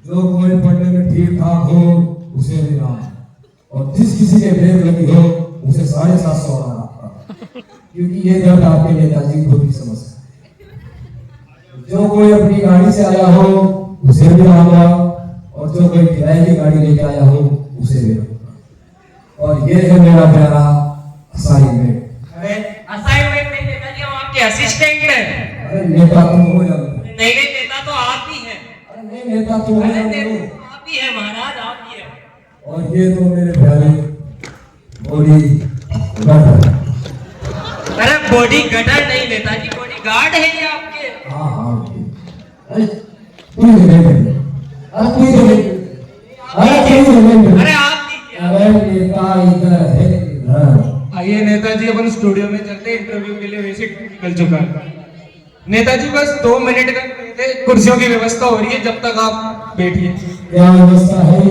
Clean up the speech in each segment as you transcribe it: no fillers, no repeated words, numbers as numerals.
जो कोई पढ़ने में ठीक ठाक हो उसे भी नाम, और जिस किसी के ब्रेक लगी हो उसे 750 आना आपका, क्योंकि ये दर्द आपके नेताजी खुद ही समझ सकते। जो कोई अपनी गाड़ी से आया हो उसे भी आऊंगा, और जो कोई किराए की गाड़ी लेके आया हो उसे भी आऊंगा। और ये है मेरा प्यारा असाइनमेंट। अरे असाइनमेंट नहीं नेताजी, हम आपके असिस्टेंट हैं। अरे नेता तुम हो या नहीं नेता तो आप ही हैं। अरे नहीं नेता तुम हो या आप ही हैं महाराज, आप ही हैं। और ये तो मेरे प्यारे बॉडी गार्ड। अरे बॉडी गटर नहीं नेताजी, बॉडी गार्ड है ये आपके। हाँ हाँ अरे कोई नहीं, अरे कोई नहीं, अरे कोई नहीं, अरे आप दीजिए। अरे नेता इधर है इधर। आइए नेताजी, अपन स्टूडियो में चलते, इंटरव्यू के लिए वैसे निकल चुका है। नेताजी बस 2 मिनट का कुर्सियों की व्यवस्था हो रही है, जब तक आप बैठिए। क्या व्यवस्था है?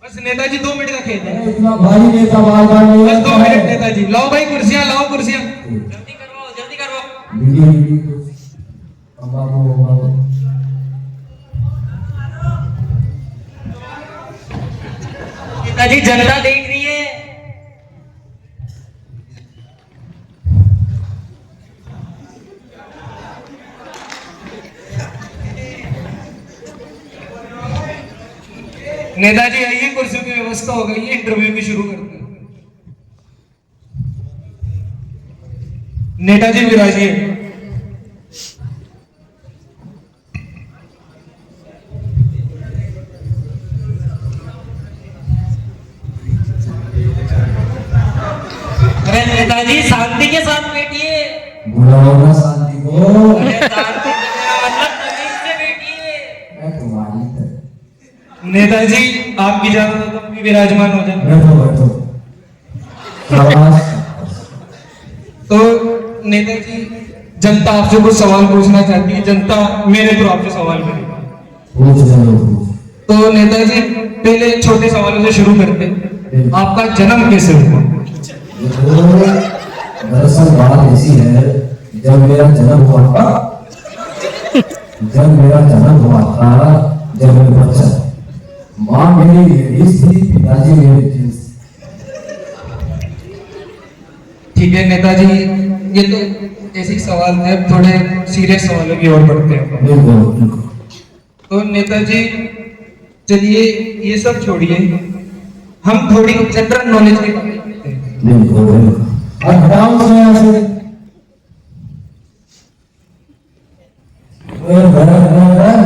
बस नेताजी 2 मिनट का खेल है। इतना भारी नेता बार-बार नहीं बस 2 है। मिनट नेताजी। लाओ भाई कुर्सियां, लाओ कुर्सियां। जल्दी करवाओ, जल्दी करवाओ। वीडियो बाबू नेताजी जनता देख रही है। नेताजी आइए, कुर्सियों की व्यवस्था हो गई है, इंटरव्यू की शुरू करते हैं। नेताजी विराजिए। अरे नेताजी शांति के साथ बैठिए। बुलाओ ना शांति को। अरे शांति से मेरा मतलब तमीज से बैठिए। मैं तुम्हारी तरह। नेताजी आपकी इजाजत हो तो भी विराजमान हो जाए। बैठो बैठो। शाबाश। तो नेताजी, जनता आपसे कुछ सवाल पूछना चाहती है, जनता मेरे थ्रू आपसे सवाल करेगी। पूछ चलो पूछ। तो नेताजी पहले छोटे सवालों से शुरू करते हैं। आपका जन्म कैसे हुआ? दरअसल बात ऐसी है, जब मेरा जन्म हुआ था जब मैं बच्चा, माँ मेरी लेडीज थी, पिताजी मेरे जेंट्स। ठीक है नेताजी, ये तो ऐसे ही सवाल है, थोड़े सीरियस सवालों की ओर बढ़ते हैं। बिल्कुल। तो नेताजी चलिए ये सब छोड़िए, हम थोड़ी जनरल नॉलेज की बात करते हैं। बिल्कुल। और हटाओ उसमें यहाँ से।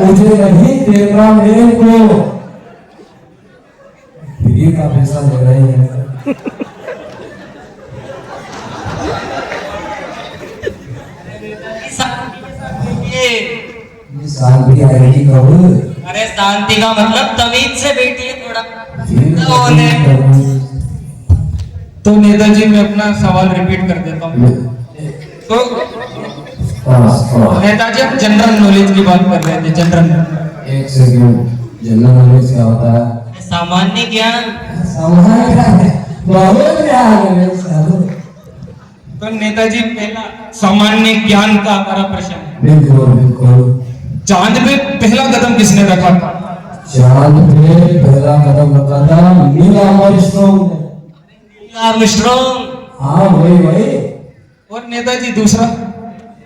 मुझे नहीं देना मेरे को, फ्री का पैसा ले रहे हैं। ये शांति आएगी कब? अरे शांति का मतलब तमीज से बैठिए थोड़ा। तो नेताजी मैं अपना सवाल रिपीट कर देता हूँ। तो नेताजी हम जनरल नॉलेज की बात कर रहे थे। जनरल एक सेकंड, जनरल नॉलेज क्या होता है? सामान्य ज्ञान। सामान्य ज्ञान है, बहुत ज्ञान है साधु। तो नेताजी पहला सामान्य ज्ञान का हमारा प्रश्न है। बिल्कुल बिल्कुल। चांद पे पहला कदम किसने रखा था? चांद पे पहला कदम रखा था नील आर्मस्ट्रांग ने। आर्मस्ट्रांग। हाँ वही। और नेताजी दूसरा?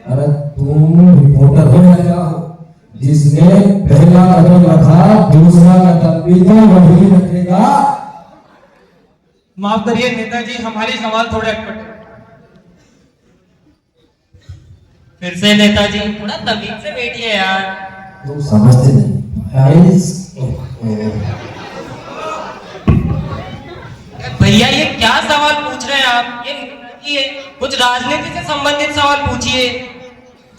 अरे तुम रिपोर्टर हो या क्या हो? जिसने पहला कदम रखा दूसरा कदम भी तो वही रखेगा। माफ करिए नेताजी, हमारे सवाल थोड़े अटपटे हैं। फिर से नेताजी थोड़ा तमीज से बैठिए यार। तुम समझते नहीं। भैया ये क्या सवाल पूछ रहे हैं आप? ये कुछ राजनीति से संबंधित सवाल पूछिए।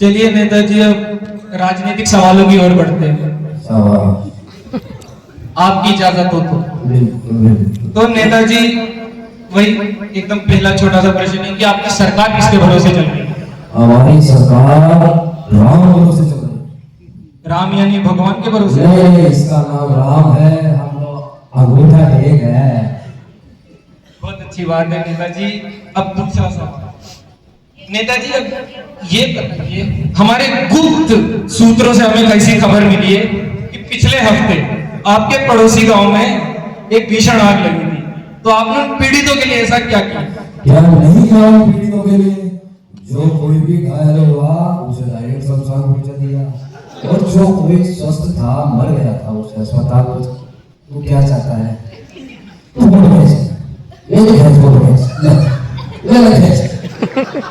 चलिए नेताजी अब राजनीतिक सवालों की ओर बढ़ते हैं, आपकी इजाजत हो तो। तो नेताजी वही एकदम पहला छोटा सा प्रश्न है कि आपकी सरकार किसके भरोसे चल रही है? हमारी सरकार राम भरोसे चल रही है। राम यानी भगवान के भरोसे? नहीं, इसका नाम राम है, हम लोग अंगूठा टेक है। बहुत अच्छी बात है नेताजी। अब दूसरा सवाल नेताजी, अब ये बताइए, हमारे गुप्त सूत्रों से हमें कैसी खबर मिली है कि पिछले हफ्ते आपके पड़ोसी गांव में एक भीषण आग लगी थी, तो आपने उन पीड़ितों के लिए ऐसा क्या किया? क्या नहीं किया उन पीड़ितों के लिए? जो कोई भी घायल हुआ उसे डायरेक्ट शमशान पहुंचा दिया, और जो कोई स्वस्थ था मर गया था उसे अस्पताल पहुंचा। तू क्या चाहता है? तू बोल भेज, ये भेज, बोल भेज, ले भेज,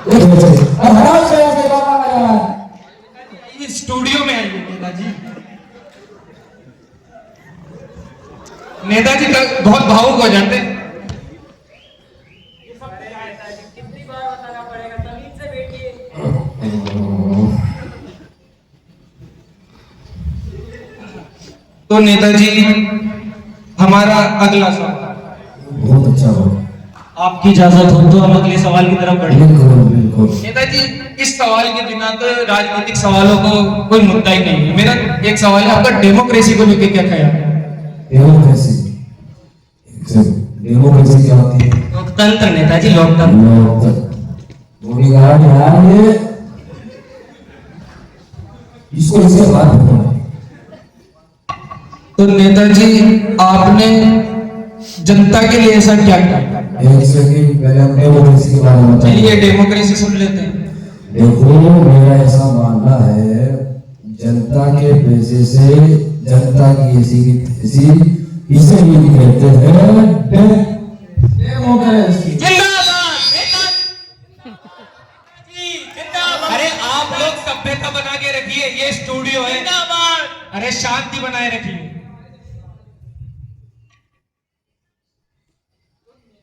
ये भेज। अब हराम से आके बाबा आया इस स्टूडियो में आइए नेताजी। नेताजी का बहुत भावुक हो जाते हैं। तो नेताजी हमारा अगला सवाल। बहुत अच्छा हो। आपकी इजाजत हो तो हम अगले सवाल की तरफ बढ़ेंगे। बिल्कुल। नेताजी इस सवाल के बिना तो राजनीतिक सवालों को कोई मुद्दा ही नहीं है। मेरा एक सवाल है, आपका डेमोक्रेसी को लेकर क्या ख्याल है? डेमोक्रेसी, डेमोक्रेसी क्या होती है? लोकतंत्र नेताजी, लोकतंत्र। बॉडीगार्ड यार ये, इसको इसके बाद बताओ। तो नेताजी आपने जनता के लिए ऐसा क्या किया? एक सेकंड पहले हम डेमोक्रेसी के बारे में चलिए डेमोक्रेसी सुन लेते हैं। देखो, मेरा ऐसा मानना है, जनता के पैसे से जनता की ऐसी की तैसी, इसे भी कहते हैं डेमोक्रेसी। अरे आप लोग सभ्यता बना के रखिए, ये स्टूडियो है। अरे शांति बनाए रखिए।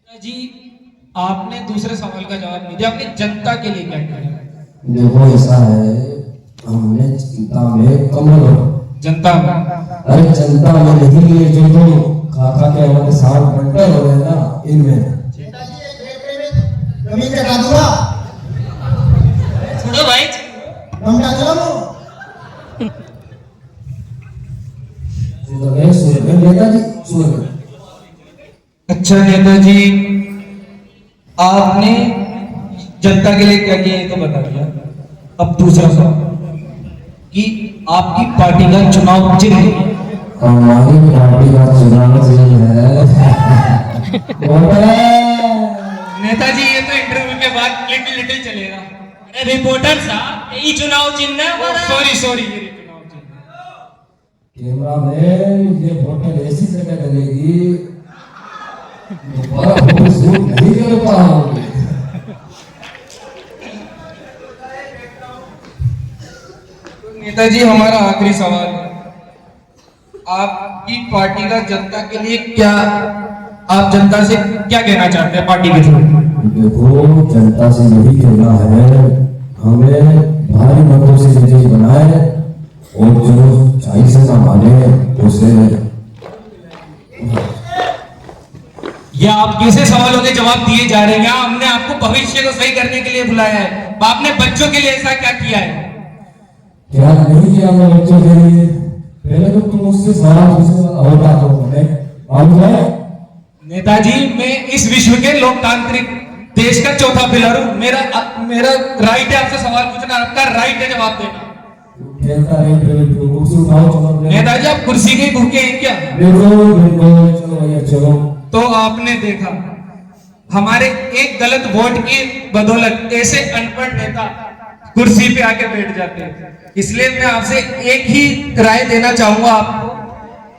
जी आपने दूसरे सवाल का जवाब नहीं दिया, आपने जनता के लिए क्या किया? देखो ऐसा है, हमने जनता में कमल, जनता अरे जनता में नहीं, ये जो खा के हमारे साथ बंटल हो रहे ना, इनमें जमीन का दूंगा छोड़ो भाई। हम चलो नेताजी सुन। अच्छा नेताजी, आपने जनता के लिए क्या किया ये तो बता दिया। अब दूसरा सवाल कि आपकी पार्टी का चुनाव चिन्ह, हमारी पार्टी का चुनाव चिन्ह है नेताजी ये तो इंटरव्यू के बाद लिटिल चलेगा। अरे रिपोर्टर साहब, यही चुनाव चिन्ह है हमारा। सॉरी ये चुनाव चिन्ह। कैमरा मैन, ये होटल ऐसी जगह डलेगी दोबारा फोटो शूट नहीं कर पाओगे। नेताजी हमारा आखिरी सवाल है, आपकी पार्टी का जनता के लिए क्या, आप जनता से क्या कहना चाहते हैं पार्टी के थ्रू? देखो, जनता से यही कहना है, हमें भारी मतों से विजयी बनाए, और जो चाई से ना माने उसे। ये आप कैसे सवालों के जवाब दिए जा रहे हैं? हमने आपको भविष्य को सही करने के लिए बुलाया है। आपने बच्चों के लिए ऐसा क्या किया है? क्या नहीं किया मैं बच्चों के लिए? पहले तो तुम मुझसे सवाल होता तो मालूम है। नेताजी मैं इस विश्व के लोकतांत्रिक देश का चौथा पिलर हूँ। मेरा राइट है आपसे सवाल पूछना, आपका राइट है जवाब देना। नेताजी आप कुर्सी के भूखे हैं क्या? चलो भैया चलो। तो आपने देखा हमारे एक गलत वोट की बदौलत ऐसे अनपढ़ नेता कुर्सी पे आके बैठ जाते हैं। इसलिए मैं आपसे एक ही राय देना चाहूंगा आपको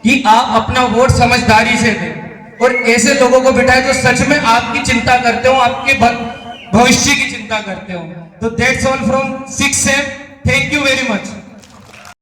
कि आप अपना वोट समझदारी से दें और ऐसे लोगों को बिठाएं जो सच में आपकी चिंता करते हो, आपके भविष्य की चिंता करते हो। तो that's all from 6 Sam। Thank you very much.